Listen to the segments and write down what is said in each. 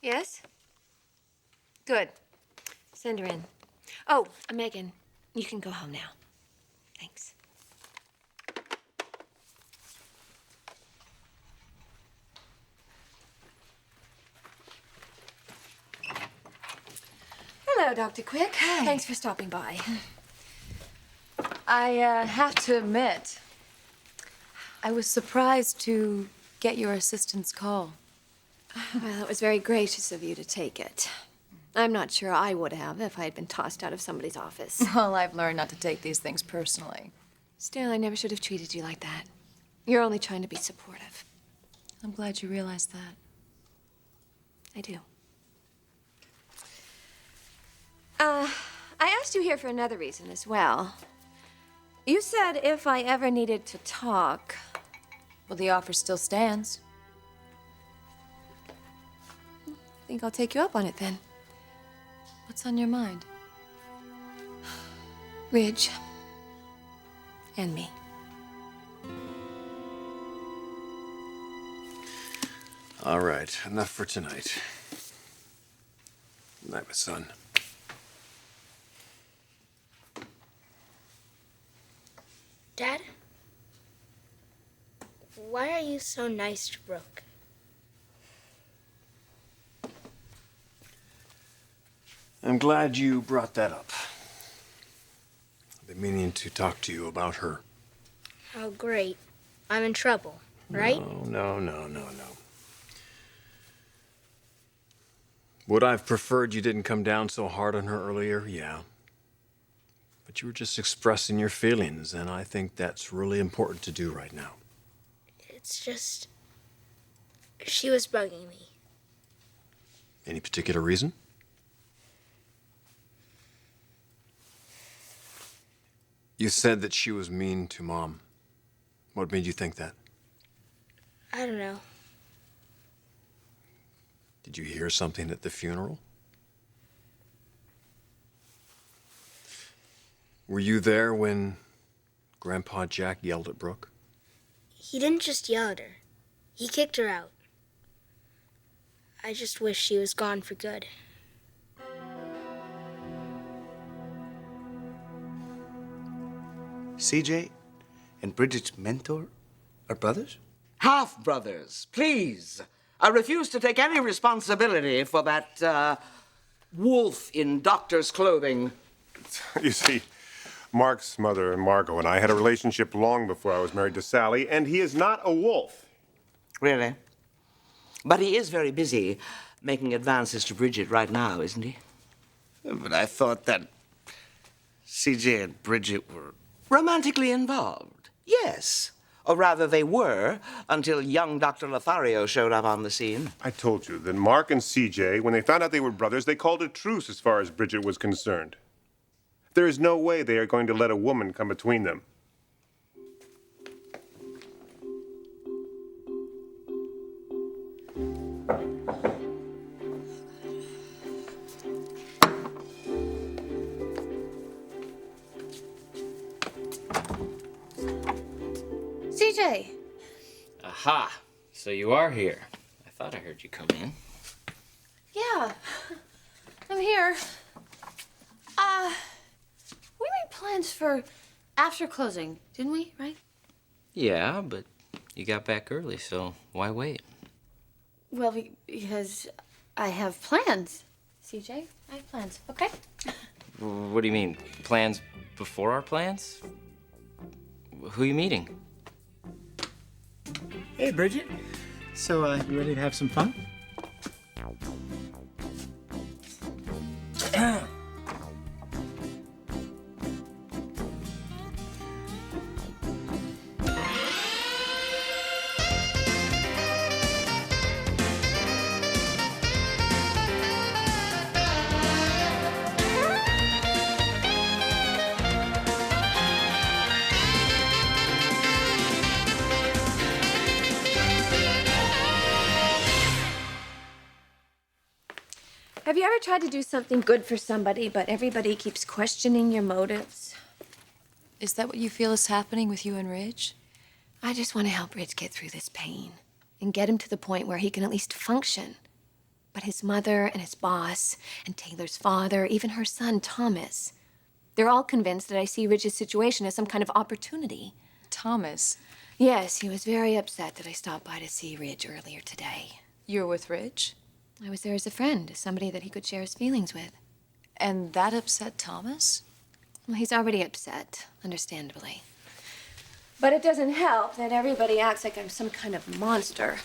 Yes? Good. Send her in. Oh, Megan, you can go home now. Thanks. Hello, Dr. Quick. Hi. Thanks for stopping by. I have to admit, I was surprised to get your assistant's call. Well, it was very gracious of you to take it. I'm not sure I would have if I had been tossed out of somebody's office. Well, I've learned not to take these things personally. Still, I never should have treated you like that. You're only trying to be supportive. I'm glad you realized that. I do. I asked you here for another reason as well. You said if I ever needed to talk. Well, the offer still stands. I think I'll take you up on it then. What's on your mind? Ridge. And me. All right, enough for tonight. Good night, my son. Dad? Why are you so nice to Brooke? I'm glad you brought that up. I've been meaning to talk to you about her. How great. I'm in trouble, right? No. Would I've preferred you didn't come down so hard on her earlier? Yeah. But you were just expressing your feelings, and I think that's really important to do right now. It's just... she was bugging me. Any particular reason? You said that she was mean to Mom. What made you think that? I don't know. Did you hear something at the funeral? Were you there when Grandpa Jack yelled at Brooke? He didn't just yell at her. He kicked her out. I just wish she was gone for good. CJ and Bridget's mentor are brothers? Half-brothers, please. I refuse to take any responsibility for that, wolf in doctor's clothing. You see, Mark's mother, Margot, and I had a relationship long before I was married to Sally, and he is not a wolf. Really? But he is very busy making advances to Bridget right now, isn't he? But I thought that CJ and Bridget were... Romantically involved, yes. Or rather, they were, until young Dr. Lothario showed up on the scene. I told you that Mark and CJ, when they found out they were brothers, they called a truce as far as Bridget was concerned. There is no way they are going to let a woman come between them. CJ. Aha! So you are here. I thought I heard you come in. Yeah. I'm here. We made plans for after closing, didn't we, right? Yeah, but you got back early, so why wait? Well, because I have plans, CJ. I have plans, okay? What do you mean? Plans before our plans? Who are you meeting? Hey, Bridget. So, you ready to have some fun? Have you ever tried to do something good for somebody, but everybody keeps questioning your motives? Is that what you feel is happening with you and Ridge? I just want to help Ridge get through this pain and get him to the point where he can at least function. But his mother and his boss and Taylor's father, even her son, Thomas, they're all convinced that I see Ridge's situation as some kind of opportunity. Thomas, Yes, he was very upset that I stopped by to see Ridge earlier today. you're with Ridge? I was there as a friend, as somebody that he could share his feelings with. And that upset Thomas? Well, he's already upset, understandably. But it doesn't help that everybody acts like I'm some kind of monster.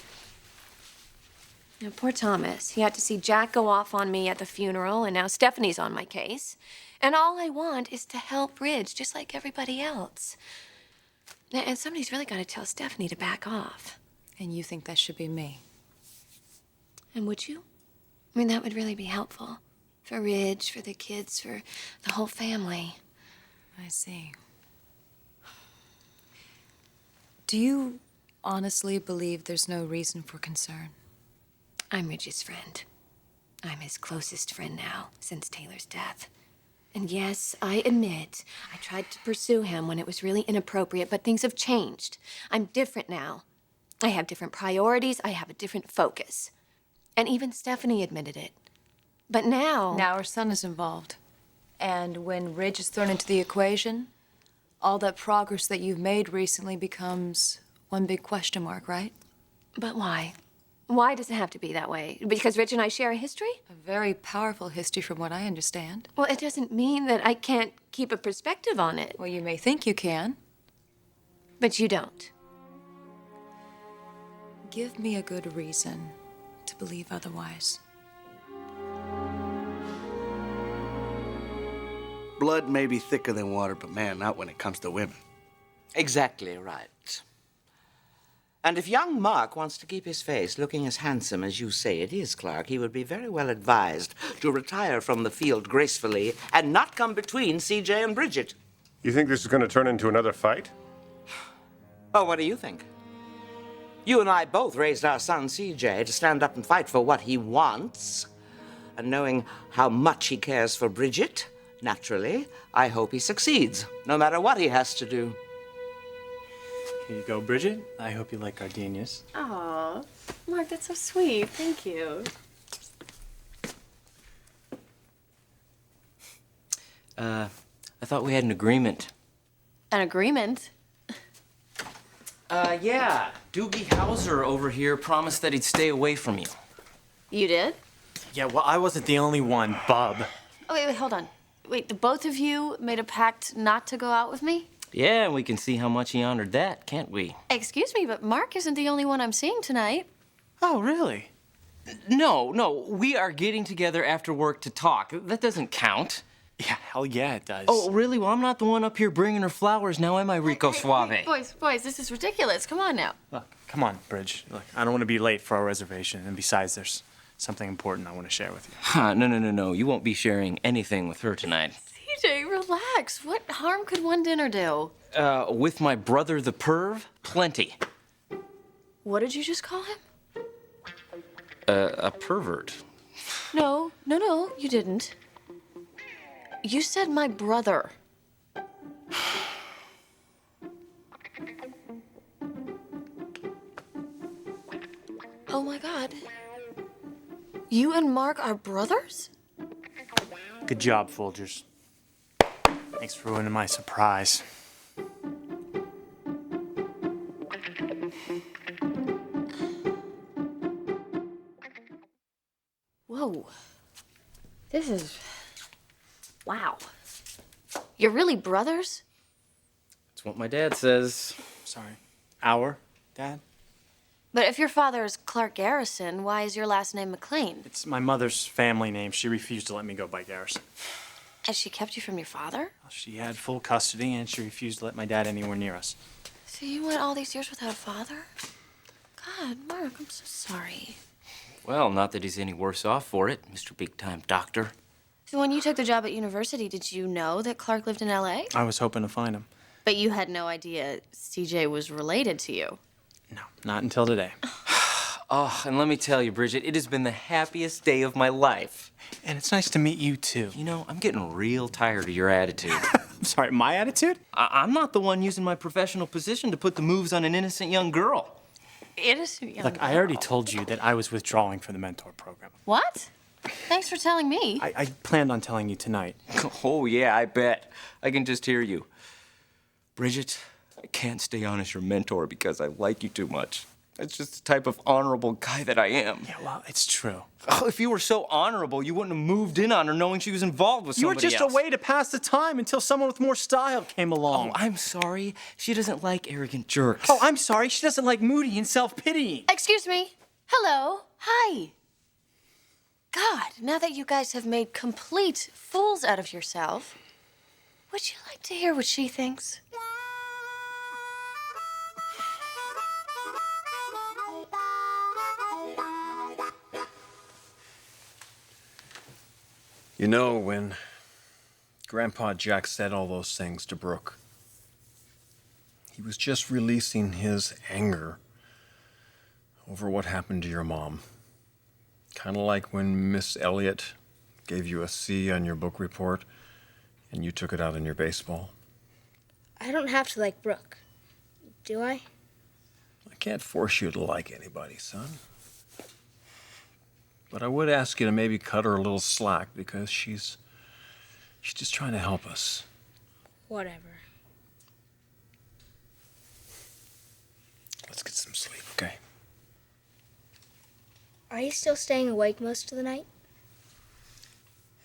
Now, poor Thomas. He had to see Jack go off on me at the funeral, and now Stephanie's on my case. And all I want is to help Ridge, just like everybody else. And somebody's really got to tell Stephanie to back off. And you think that should be me? And would you? I mean, that would really be helpful. For Ridge, for the kids, for the whole family. I see. Do you honestly believe there's no reason for concern? I'm Ridge's friend. I'm his closest friend now, since Taylor's death. And yes, I admit, I tried to pursue him when it was really inappropriate, but things have changed. I'm different now. I have different priorities, I have a different focus. And even Stephanie admitted it. But now... Now her son is involved. And when Ridge is thrown into the equation, all that progress that you've made recently becomes one big question mark, right? But why? Why does it have to be that way? Because Ridge and I share a history? A very powerful history from what I understand. Well, it doesn't mean that I can't keep a perspective on it. Well, you may think you can. But you don't. Give me a good reason to believe otherwise. Blood may be thicker than water, but man, not when it comes to women. Exactly right. And if young Mark wants to keep his face looking as handsome as you say it is, Clark, he would be very well advised to retire from the field gracefully and not come between CJ and Bridget. You think this is going to turn into another fight? Oh, what do you think? You and I both raised our son CJ to stand up and fight for what he wants. And knowing how much he cares for Bridget, naturally, I hope he succeeds, no matter what he has to do. Here you go, Bridget. I hope you like gardenias. Aw, Mark, that's so sweet. Thank you. I thought we had an agreement. An agreement? Yeah. Doogie Hauser over here promised that he'd stay away from you. You did? Yeah, well, I wasn't the only one, Bub. Oh, wait, hold on. Wait, the both of you made a pact not to go out with me? Yeah, and we can see how much he honored that, can't we? Excuse me, but Mark isn't the only one I'm seeing tonight. Oh, really? No, we are getting together after work to talk. That doesn't count. Yeah, hell yeah, it does. Oh, really? Well, I'm not the one up here bringing her flowers now, am I, Rico Suave? Boys, this is ridiculous. Come on now. Look, come on, Bridge. Look, I don't want to be late for our reservation, and besides, there's something important I want to share with you. No. You won't be sharing anything with her tonight. CJ, relax. What harm could one dinner do? With my brother, the perv, plenty. What did you just call him? A pervert. No, you didn't. You said my brother. Oh my God. You and Mark are brothers? Good job, Folgers. Thanks for ruining my surprise. Whoa. This is... Wow. You're really brothers? That's what my dad says. Sorry. Our dad? But if your father is Clark Garrison, why is your last name McLean? It's my mother's family name. She refused to let me go by Garrison. Has she kept you from your father? She had full custody, and she refused to let my dad anywhere near us. So you went all these years without a father? God, Mark, I'm so sorry. Well, not that he's any worse off for it, Mr. Big-Time Doctor. So when you took the job at university, did you know that Clark lived in L.A.? I was hoping to find him. But you had no idea CJ was related to you? No, not until today. Oh, and let me tell you, Bridget, it has been the happiest day of my life. And it's nice to meet you, too. You know, I'm getting real tired of your attitude. I'm sorry, my attitude? I'm not the one using my professional position to put the moves on an innocent young girl. innocent young Look, I already told you that I was withdrawing from the mentor program. What? Thanks for telling me. I planned on telling you tonight. Oh, yeah, I bet. I can just hear you. Bridget, I can't stay on as your mentor because I like you too much. That's just the type of honorable guy that I am. Yeah, well, it's true. Oh, if you were so honorable, you wouldn't have moved in on her knowing she was involved with You were somebody just else. a way to pass the time until someone with more style came along. Oh, I'm sorry. She doesn't like arrogant jerks. Oh, I'm sorry. She doesn't like moody and self-pitying. Excuse me. Hello. Hi. God, now that you guys have made complete fools out of yourself, would you like to hear what she thinks? You know, when Grandpa Jack said all those things to Brooke, he was just releasing his anger over what happened to your mom. Kind of like when Miss Elliott gave you a C on your book report and you took it out on your baseball. I don't have to like Brooke, do I? I can't force you to like anybody, son. But I would ask you to maybe cut her a little slack because she's just trying to help us. Whatever. Let's get some sleep, okay? Are you still staying awake most of the night?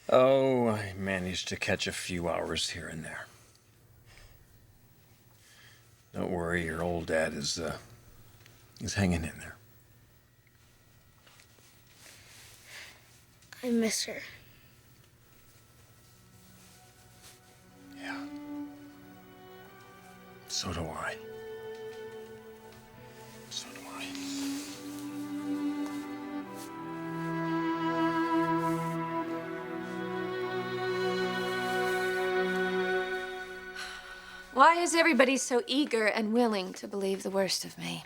Oh, I managed to catch a few hours here and there. Don't worry, your old dad is hanging in there. I miss her. Yeah. So do I. So do I. Why is everybody so eager and willing to believe the worst of me?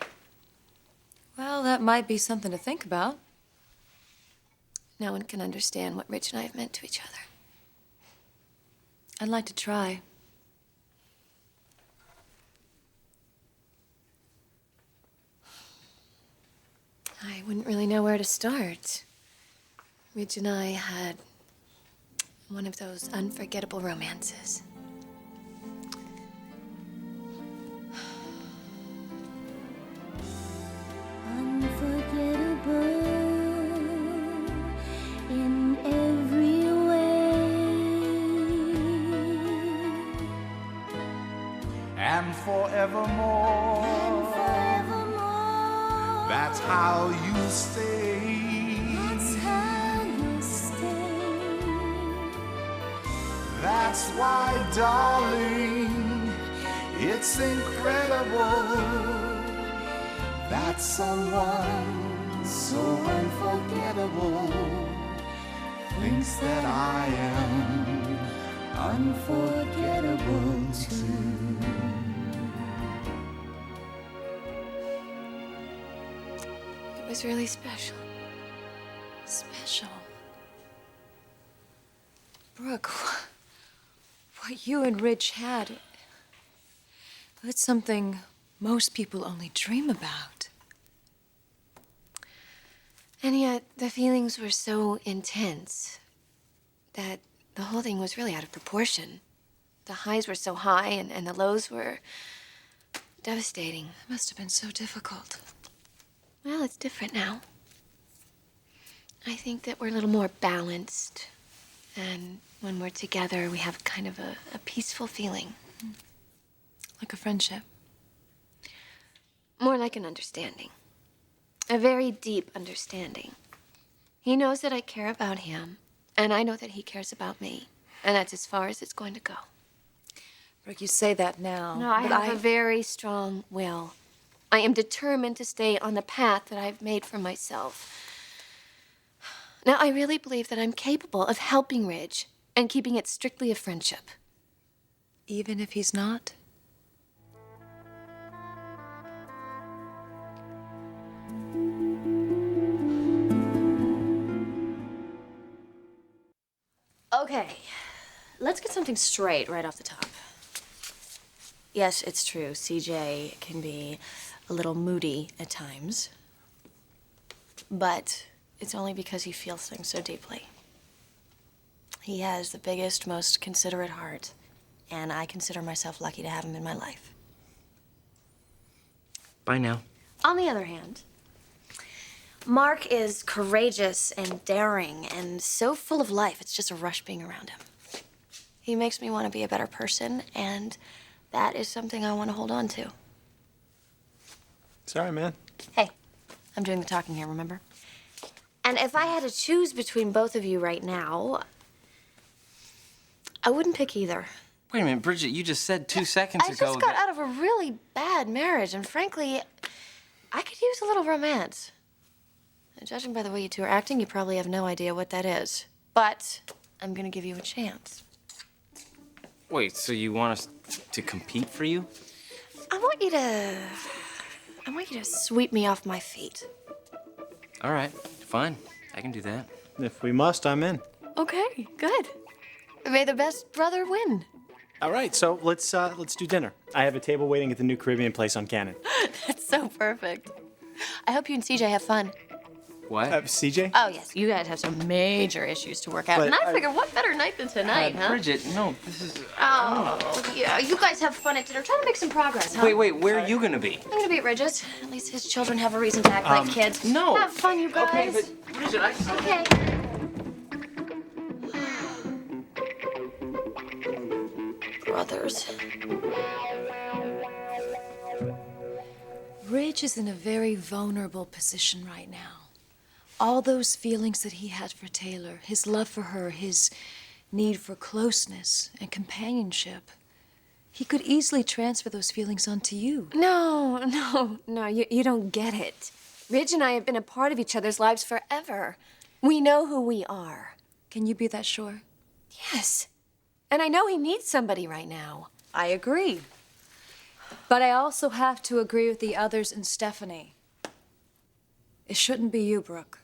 Well, that might be something to think about. No one can understand what Rich and I have meant to each other. I'd like to try. I wouldn't really know where to start. Rich and I had one of those unforgettable romances. In every way, and forevermore. That's how you stay. That's how you stay. That's why, darling, it's incredible that someone so unforgettable thinks that I am unforgettable too. It was really special. Special. Brooke, what you and Rich had, it's something most people only dream about. And yet, the feelings were so intense that the whole thing was really out of proportion. The highs were so high, and the lows were devastating. It must have been so difficult. Well, it's different now. I think that we're a little more balanced. And when we're together, we have kind of a peaceful feeling. Like a friendship. More like an understanding. A very deep understanding. He knows that I care about him, and I know that he cares about me. And that's as far as it's going to go. Brooke, you say that now. No, I but have a very strong will. I am determined to stay on the path that I've made for myself. Now, I really believe that I'm capable of helping Ridge and keeping it strictly a friendship. Even if he's not? Okay, let's get something straight right off the top. Yes, it's true. CJ can be a little moody at times. But it's only because he feels things so deeply. He has the biggest, most considerate heart, and I consider myself lucky to have him in my life. Bye now. On the other hand, Mark is courageous and daring and so full of life, it's just a rush being around him. He makes me want to be a better person, and that is something I want to hold on to. Sorry, man. Hey, I'm doing the talking here, remember? And if I had to choose between both of you right now, I wouldn't pick either. Wait a minute, Bridget, you just said 2 seconds I ago just got that... out of a really bad marriage, and frankly, I could use a little romance. And judging by the way you two are acting, you probably have no idea what that is. But I'm gonna give you a chance. Wait, so you want us to compete for you? I want you to sweep me off my feet. All right, fine. I can do that. If we must, I'm in. Okay, good. May the best brother win. All right, so let's do dinner. I have a table waiting at the new Caribbean place on Cannon. That's so perfect. I hope you and CJ have fun. What? CJ? Oh, yes, you guys have some major issues to work out. But And I figure, what better night than tonight, huh? Bridget, no, this is... Oh, yeah, you guys have fun at dinner. Try to make some progress, huh? Wait, where are you gonna be? I'm gonna be at Ridge's. At least his children have a reason to act like kids. no. Have fun, you guys. Okay, but Bridget, Okay. Brothers. Ridge is in a very vulnerable position right now. All those feelings that he had for Taylor, his love for her, his need for closeness and companionship, he could easily transfer those feelings onto you. No, you don't get it. Ridge and I have been a part of each other's lives forever. We know who we are. Can you be that sure? Yes. And I know he needs somebody right now. I agree. But I also have to agree with the others and Stephanie. It shouldn't be you, Brooke.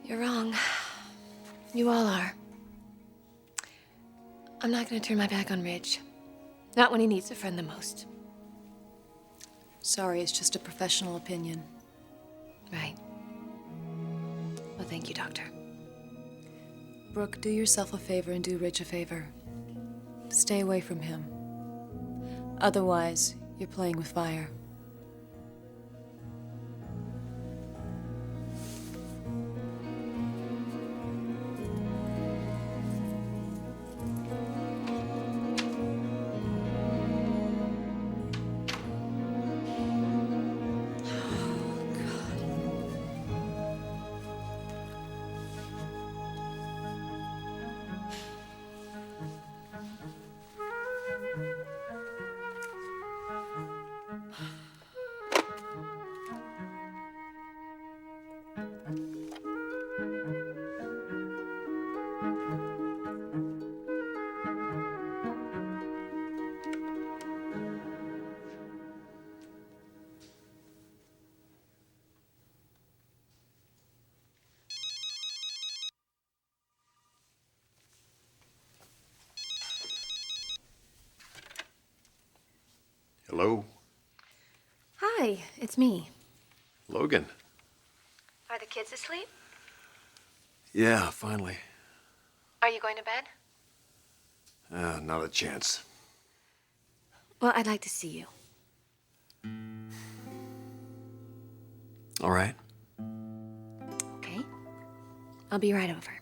You're wrong. You all are. I'm not gonna turn my back on Ridge. Not when he needs a friend the most. Sorry, it's just a professional opinion. Right. Well, thank you, Doctor. Brooke, do yourself a favor and do Ridge a favor. Stay away from him. Otherwise, you're playing with fire. Hello? Hi, it's me. Logan. Are the kids asleep? Yeah, finally. Are you going to bed? Not a chance. Well, I'd like to see you. All right. Okay. I'll be right over.